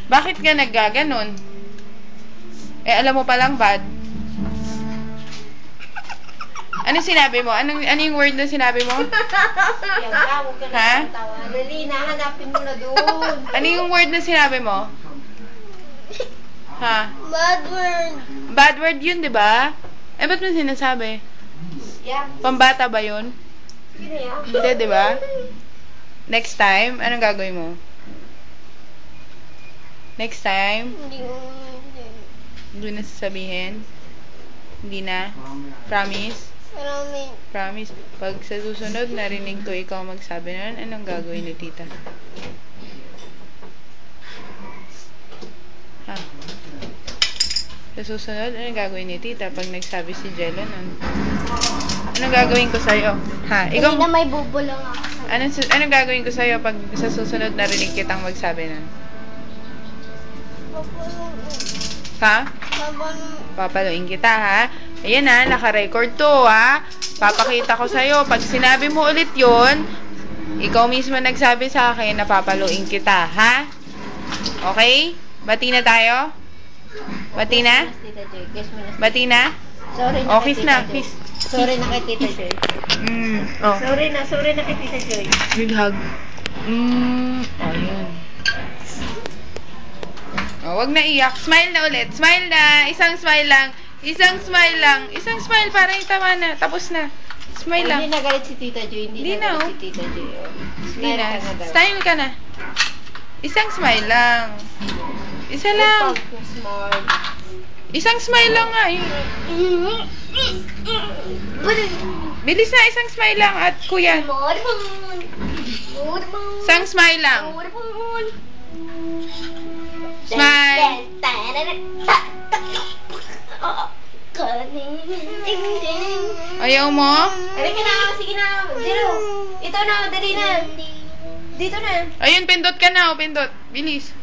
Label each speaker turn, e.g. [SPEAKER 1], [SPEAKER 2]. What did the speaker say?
[SPEAKER 1] Bakit ka naggaganon? Eh, alam mo palang bad. Ano sinabi mo? Ano yung word na sinabi mo? Ha?
[SPEAKER 2] Dali na, hanapin mo na doon.
[SPEAKER 1] Ano yung word na sinabi mo? Ha?
[SPEAKER 3] Bad word.
[SPEAKER 1] Bad word yun, di ba? Eh, ba't mo sinasabi?
[SPEAKER 2] Yeah.
[SPEAKER 1] Pambata ba yun?
[SPEAKER 2] Sige na yan.
[SPEAKER 1] Hindi, di ba? Next time, anong gagawin mo? Next time, hindi na sasabihin? Hindi na? Promise? Promise. Pag sa susunod, narinig ko ikaw magsabi nun, anong gagawin ni tita? Ha? Sa susunod, anong gagawin ni tita pag nagsabi si Jello nun? Anong gagawin ko sa'yo? Ha? Ikaw,
[SPEAKER 3] Hindi na may bubulong ako.
[SPEAKER 1] anong gagawin ko sa'yo pag sa susunod narinig kitang magsabi nun? Ha? Papaluin kita, ha? Ayan ha, naka-record to, ha? Papakita ko sa'yo. Pag sinabi mo ulit yon, ikaw mismo nagsabi sa akin na papaluin kita, ha? Okay? Bati na tayo? Bati na? Bati na?
[SPEAKER 2] Sorry na
[SPEAKER 1] Oh,
[SPEAKER 2] kay
[SPEAKER 1] kiss
[SPEAKER 2] Tita
[SPEAKER 1] na,
[SPEAKER 2] Joy.
[SPEAKER 1] kiss.
[SPEAKER 2] Sorry na kay Tita Joy.
[SPEAKER 1] Oh.
[SPEAKER 2] Sorry na kay Tita Joy.
[SPEAKER 1] Big hug. Oh, yun. Oh, wag na iyak. Smile na ulit. Smile na. Isang smile lang. Isang smile lang. Isang smile para yung tama na. Tapos na. Smile lang.
[SPEAKER 2] Hindi nagalit si Tita Joy. Hindi
[SPEAKER 1] na,
[SPEAKER 2] nagalit
[SPEAKER 1] oh.
[SPEAKER 2] si Tita Joy. Oh.
[SPEAKER 1] Hindi
[SPEAKER 2] Smile
[SPEAKER 1] na.
[SPEAKER 2] ka na daw.
[SPEAKER 1] Style ka na. Isang smile lang. Isa lang.
[SPEAKER 2] Smile.
[SPEAKER 1] Isang smile lang nga. Bilis na. Isang smile lang. At kuya. Isang smile lang. Smile. Ayaw mo?
[SPEAKER 2] Halika na. Sige na. Dito. Ito na. Dali na. Dito na.
[SPEAKER 1] Ayun, pindot ka na. O, pindot. Bilis.